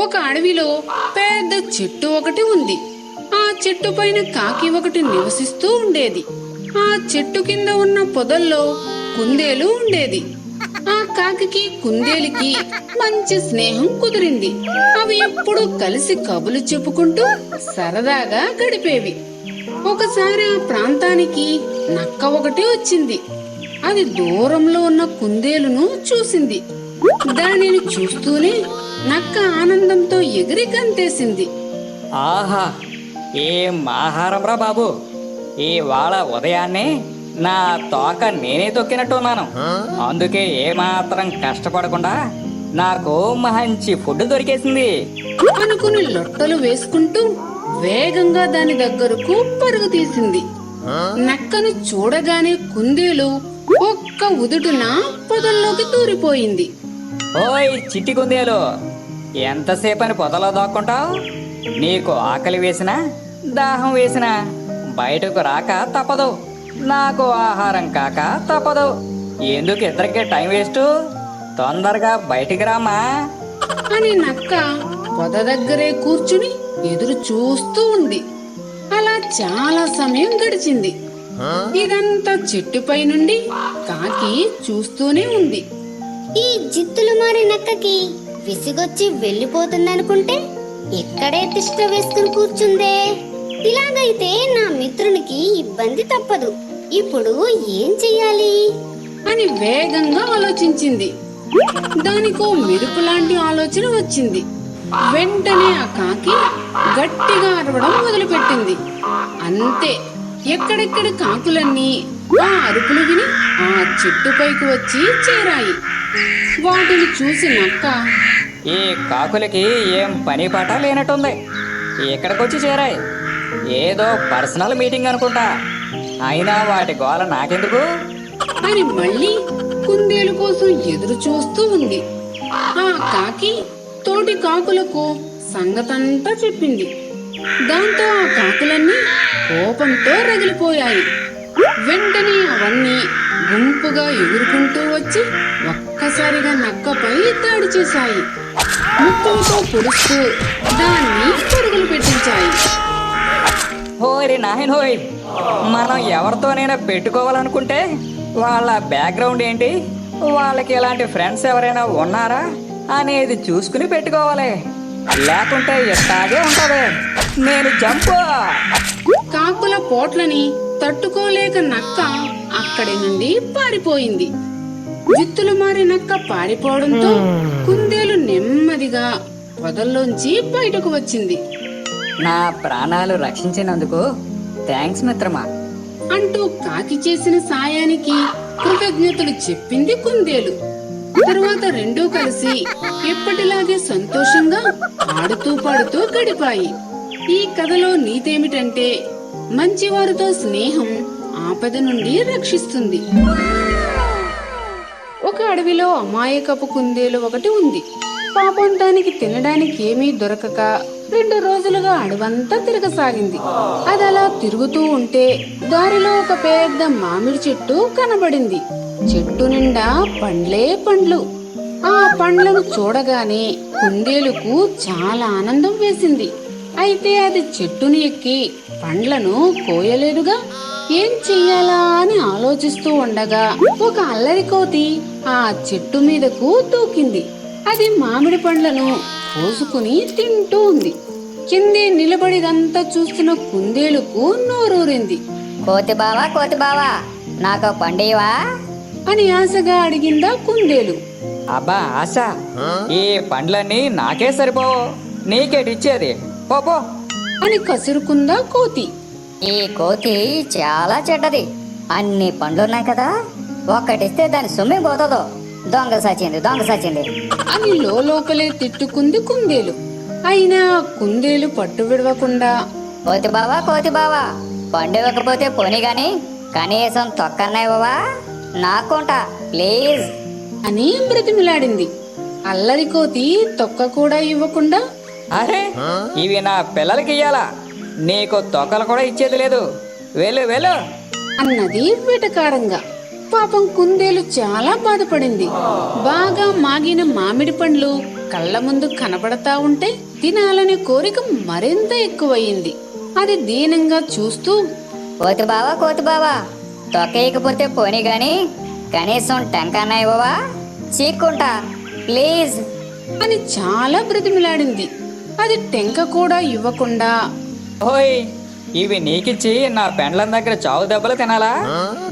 ఒక అడవిలో పెద్ద చెట్టు ఒకటి ఉంది. ఆ చెట్టు పైన కాకి ఒకటి నివసిస్తూ ఉండేది. ఆ చెట్టు కింద ఉన్న పొదల్లో కుందేలు ఉండేది. ఆ కాకికి కుందేలుకి మంచి స్నేహం కుదిరింది. అవి ఎప్పుడూ కలిసి కబులు చెప్పుకుంటూ సరదాగా గడిపేవి. ఒకసారి ఆ ప్రాంతానికి నక్క ఒకటి వచ్చింది. అది దూరంలో ఉన్న కుందేలును చూసింది. దానిని చూస్తూనే నక్క ఆనందంతో ఎగిరి గంతేసింది. ఆహా, ఏం ఆహారం రా బాబు! ఇవాళ ఉదయాన్నే నా తోక నేనే తొక్కినట్టున్నాను. అందుకే ఏమాత్రం కష్టపడకుండా నాకు మంచి ఫుడ్ దొరికేసింది అనుకుని లొట్టలు వేసుకుంటూ వేగంగా దాని దగ్గరకు పరుగు తీసింది. నక్కను చూడగానే కుందేలు ఒక్క ఉదుటున పొదల్లోకి దూరిపోయింది. ఓయ్ చిట్టి కుందేలు, ఎంతసేపని పొదలో దాక్కుంటావు? నీకు ఆకలి వేసినా దాహం వేసినా బయటకు రాక తప్పదు. నాకు ఆహారం కాక తప్పదు. ఎందుకు ఇద్దరికే టైం వేస్ట్? తొందరగా బయటికి రామా అని నక్క పొద దగ్గరే కూర్చుని ఎదురు చూస్తూ ఉంది. అలా చాలా సమయం గడిచింది. ఇదంతా చెట్టుపై నుండి కాకి చూస్తూనే ఉంది. ఈ జిత్తులు మారి నక్కకి విసిగొచ్చి వెళ్ళిపోతుందనుకుంటే ఇక్కడే తిష్ట వేసుకుని కూర్చుందే. ఇలాగైతే నా మిత్రునికి ఇబ్బంది తప్పదు. ఇప్పుడు ఏం చెయ్యాలి అని వేగంగా ఆలోచించింది. దానికో మెరుపు లాంటి ఆలోచన వచ్చింది. వెంటనే ఆ కాకి గట్టిగా అరవడం మొదలుపెట్టింది. అంతే, ఎక్కడెక్కడ కాకులన్నీ ఆ అరుపులు విని ఆ చెట్టుపైకి వచ్చి చేరాయి. వాటిని చూసి నక్క, ఈ కాకులకి ఏం పని పాట లేనట్టుంది. ఇక్కడికొచ్చి చేరాయి. ఏదో పర్సనల్ మీటింగ్ అనుకుంటా. అయినా వాటి గోల నాకెందుకు అని మళ్ళీ కుందేలు కోసం ఎదురు చూస్తూ ఉంది. ఆ కాకి తోటి కాకులకు సంగతంతా చెప్పింది. దాంతో ఆ కాకులన్నీ కోపంతో రగిలిపోయాయి. వెంటనే అవన్నీ గుంపుగా ఎగురుకుంటూ వచ్చి ఒక్కసారిగా నక్కపై దాడి చేశాయి. ముక్కులతో పొడుస్తూ దాన్ని పరుగులు పెట్టించాయి. హోయ్ నాయనోయ్, మనం ఎవరితోనైనా పెట్టుకోవాలనుకుంటే వాళ్ళ బ్యాక్గ్రౌండ్ ఏంటి, వాళ్ళకి ఇలాంటి ఫ్రెండ్స్ ఎవరైనా ఉన్నారా అనేది చూసుకుని పెట్టుకోవాలి. లేకుంటే ఎట్టాగే ఉంటది. నేను జంపు. కాకుల పోట్లని తట్టుకోలేక నక్క అక్కడి నుండి పారిపోయింది. జిత్తులు మారి నక్క పారిపోవడంతో కుందేలు నెమ్మదిగా పొదల్లోంచి బయటకు వచ్చింది. నా ప్రాణాలు రక్షించినందుకు థ్యాంక్స్ మిత్రమా అంటూ కాకి చేసిన సాయానికి కృతజ్ఞతలు చెప్పింది కుందేలు. తరువాత రెండూ కలిసి ఎప్పటిలాగే సంతోషంగా ఆడుతూ పాడుతూ గడిపాయి. ఈ కథలో నీతేమిటంటే మంచివారితో స్నేహం ఆపద నుండి రక్షిస్తుంది. ఒక అడవిలో అమాయకపు కుందేలు ఒకటి ఉంది. పాపం దానికి తినడానికి ఏమీ దొరకక 2 రోజులుగా అడవంతా తిరగసాగింది. అది అలా తిరుగుతూ ఉంటే దారిలో ఒక పెద్ద మామిడి చెట్టు కనబడింది. చెట్టు నిండా పండ్లే పండ్లు. ఆ పండ్లను చూడగానే కుందేలుకు చాలా ఆనందం వేసింది. అయితే అది చెట్టుని ఎక్కి పండ్లను కోయలేదుగా. ఏం చెయ్యాలా అని ఆలోచిస్తూ ఉండగా ఒక అల్లరి కోతి ఆ చెట్టు మీదకు దూకింది. అది మామిడి పండ్లను కోసుకుని తింటూ ఉంది. కిందే నిలబడిదంతా చూస్తున్న కుందేలుకు నోరూరింది. కోతి బావా నాకు పండివా అని ఆశగా అడిగిందా కుందేలు. అబ్బా ఆశ, ఈ పండ్లన్నీ నాకే సరిపోవు, నీకేటిచ్చేది, పో అని కసురుకుందా కోతి. ఈ కోతి చాలా చెడ్డది. అన్ని పండ్లున్నాయి కదా, ఒక్కటిస్తే దాని సొమ్మె పోతుందో. దొంగ సచింది అని లోపలే తిట్టుకుంది కుందేలు. అయినా కుందేలు పట్టు విడవకుండా, కోతి బావా పండు ఇవ్వకపోతే పోనీ గాని కనీసం తొక్కన్నాయివా, నాకుంటా ప్లీజ్ అని బ్రతిమిలాడింది. అల్లరి కోతి తొక్క కూడా ఇవ్వకుండా, అరే ఇవి నా పిల్లలకి ఇయ్యాలా, నీకు తొక్కలు కూడా ఇచ్చేది లేదు, వెళ్ళు అన్నది వెటకారంగా. పాపం కుందేలు చాలా బాధపడింది. బాగా మాగిన మామిడి పండ్లు కళ్ళ ముందు కనబడతా ఉంటే తినాలనే కోరిక మరింత ఎక్కువయింది. అది దీనంగా చూస్తూ, కోతి బావా తొక్కేయకపోతే పోనీ గాని కనీసం టెంకన్నా ఇవ్వవా? చీక్కుంటా ప్లీజ్ అని చాలా బ్రతిమిలాడింది. అది టెంక కూడా ఇవ్వకుండా, ఓయ్, ఇవి నీకిచ్చి నా పెండ్లం దగ్గర చావు దెబ్బలు తినాలా?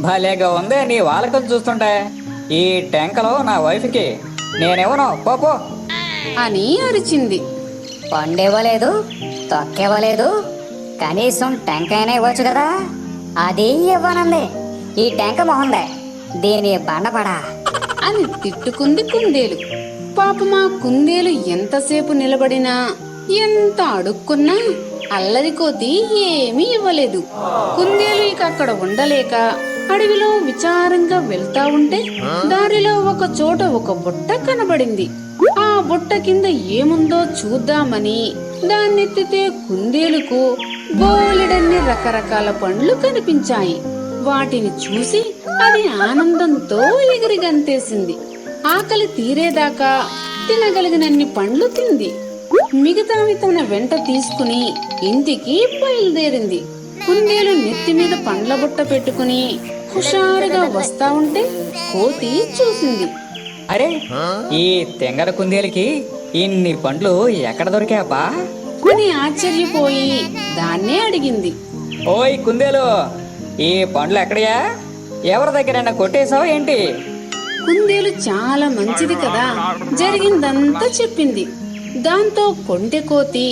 భలేగా ఉంది నీ వాలకం చూస్తుంటే. ఈ టెంకలో నా వైఫ్కి నేనెవనో పో. అని అరిచింది. పండివ్వలేదు, తొక్కివ్వలేదు, కనీసం టెంకైనా ఇవ్వచ్చు కదా. అది ఇవ్వనంది ఈ టెంక మొహందే, దీని బండపడా అని తిట్టుకుంది కుందేలు. పాపమా కుందేలు ఎంతసేపు నిలబడినా, ఎంత అడుక్కున్నా అల్లరి కోతి ఏమీ ఇవ్వలేదు. కుందేలు ఇక అక్కడ ఉండలేక అడవిలో విచారంగా వెళ్తా ఉంటే దారిలో ఒక చోట ఒక బుట్ట కనబడింది. ఆ బుట్ట కింద ఏముందో చూద్దామని దాన్నెత్తితే కుందేలుకు బోలెడన్ని రకరకాల పండ్లు కనిపించాయి. వాటిని చూసి అది ఆనందంతో ఎగిరి గంతేసింది. ఆకలి తీరేదాకా తినగలిగినన్ని పండ్లు తింది. మిగతావి తన వెంట తీసుకుని ఇంటికి బయలుదేరింది. కుందేలు నెత్తి మీద పండ్ల బుట్ట పెట్టుకుని హుషారుగా వస్తా ఉంటే కోతి చూసింది. అరే, ఈ తెంగర కుందేలుకి ఇన్ని పండ్లు ఎక్కడ దొరికాయబ్బా? అని ఆశ్చర్యపోయి దాన్నే అడిగింది. ఓయ్ కుందేలు, ఈ పండ్లు ఎక్కడయా? ఎవరి దగ్గరైనా కొట్టేశావు ఏంటి? కుందేలు చాలా మంచిది కదా, జరిగిందంతా చెప్పింది. దాంతో కొంటె కోతి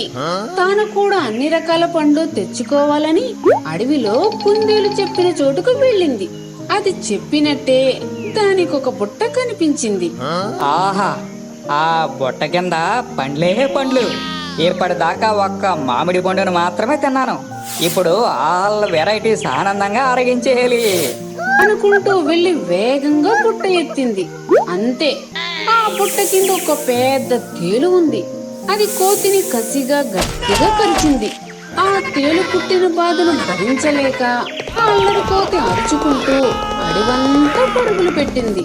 తాను కూడా అన్ని రకాల పండ్లు తెచ్చుకోవాలని అడవిలో కుందేలు చెప్పిన చోటుకు వెళ్ళింది. అది చెప్పినట్టే దానికి ఒక బుట్ట కనిపించింది. ఆహా, ఆ బుట్ట కింద పండ్లే పండ్లు. ఇప్పటిదాకా ఒక్క మామిడి పండును మాత్రమే తిన్నాను. ఇప్పుడు ఆల్ వెరైటీస్ ఆనందంగా అరగించేయాలి అనుకుంటూ వెళ్లి వేగంగా బుట్ట ఎత్తింది. అంతే, ఆ బుట్ట కింద ఒక పెద్ద తేలు ఉంది. అది కోతిని కసిగా గట్టిగా కరిచింది. ఆ తేలు పుట్టిన బాధను భరించలేక ఆ అల్లరి కోతి అరుచుకుంటూ అడివంతా పరుగులు పెట్టింది.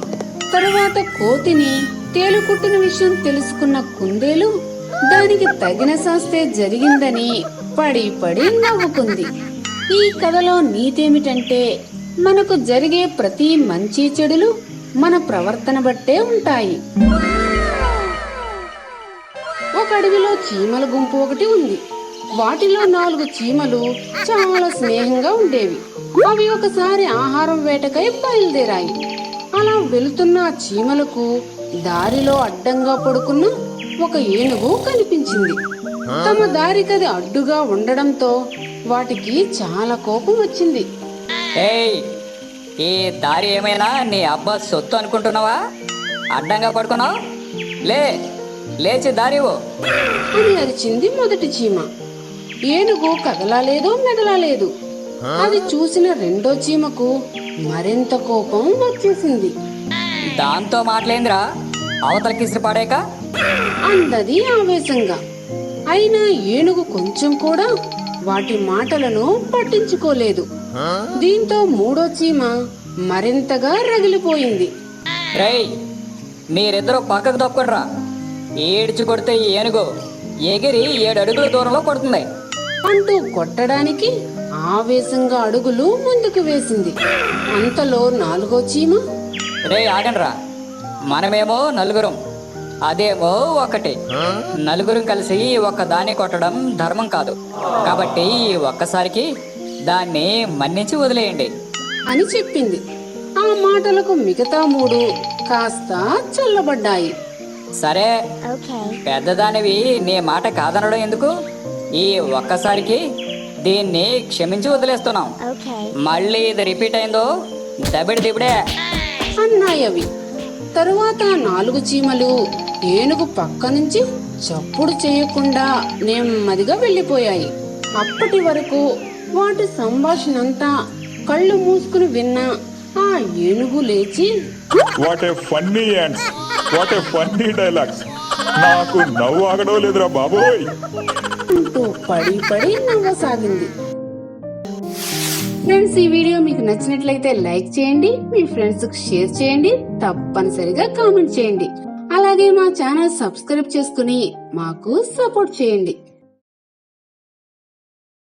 తరువాత కోతిని తేలు కుట్టిన విషయం తెలుసుకున్న కుందేలు దానికి తగిన శాస్తే జరిగిందని పడి పడి నవ్వుకుంది. ఈ కథలో నీతేమిటంటే, మనకు జరిగే ప్రతి మంచి చెడులు మన ప్రవర్తన బట్టే ఉంటాయి. ఒక అడవిలో చీమల గుంపు ఒకటి ఉంది. వాటిలో 4 చీమలు చాలా స్నేహంగా ఉండేవి. అవి ఒకసారి ఆహారం వేటకై బయలుదేరాయి. అలా వెళుతున్న ఆ చీమలకు దారిలో అడ్డంగా పడుకున్న ఒక ఏనుగు కనిపించింది. తమ దారికది అడ్డుగా ఉండడంతో వాటికి చాలా కోపం వచ్చింది. ఏయ్, ఈ దారి ఏమైనా నీ అబ్బా సొత్తు అనుకుంటున్నావా? అడ్డంగా పడుకున్నావు? లేచి దారివు అని అరిచింది మొదటి చీమ. ఏనుగు కదలాలేదు, మెదలాలేదు. అది చూసిన రెండో చీమకు మరింత కోపం వచ్చేసింది. దాంతో మాటలేందిరా, అవతలకి ఇసిరిపాడాక అందది ఆవేశంగా. అయినా ఏనుగు కొంచెం కూడా వాటి మాటలను పట్టించుకోలేదు. దీంతో మూడో చీమ మరింతగా రగిలిపోయింది. రేయ్, మీరిద్దరూ పక్కకు తప్పుకునరా. ఏడ్చి కొడితే ఈ ఏనుగు ఎగిరి 7 అడుగుల దూరంలో కొడుతుంది అంటూ కొట్టడానికి ఆవేశంగా అడుగులు ముందుకు వేసింది. అంతలో నాలుగో చీమ, రేయ్ ఆగండ్రా, మనమేమో నలుగురం, అదేమో ఒకటి. నలుగురం కలిసి ఒక్క దాన్ని కొట్టడం ధర్మం కాదు. కాబట్టి ఒక్కసారికి దాన్ని మన్నించి వదిలేయండి అని చెప్పింది. ఆ మాటలకు మిగతా 3 కాస్త చల్లబడ్డాయి. సరే, పెద్దదానివి నీ మాట కాదనడం ఎందుకు? ఈ ఒక్కసారికి దీన్ని క్షమించి వదిలేస్తున్నాం. మళ్ళీ ఇది రిపీట్ అయిందో దబిడి దిబిడే అన్నాయవి. తరువాత 4 చీమలు ఏనుగు పక్క నుంచి చప్పుడు చేయకుండా నెమ్మదిగా వెళ్ళిపోయాయి. అప్పటి వరకు వాటి సంభాషణంతా కళ్ళు మూసుకుని విన్న ఆ ఏనుగు లేచి, what a funny ands, what a funny dialogues, నాకు నవ్వు ఆగడం లేదురా బాబోయ్ అంటూ పడి పడి నవ్వసాగింది. ఫ్రెండ్స్, ఈ వీడియో మీకు నచ్చినట్లయితే లైక్ చేయండి, మీ ఫ్రెండ్స్ కు షేర్ చేయండి, తప్పనిసరిగా కామెంట్ చేయండి. అలాగే మా ఛానల్ సబ్స్క్రైబ్ చేసుకుని మాకు సపోర్ట్ చేయండి.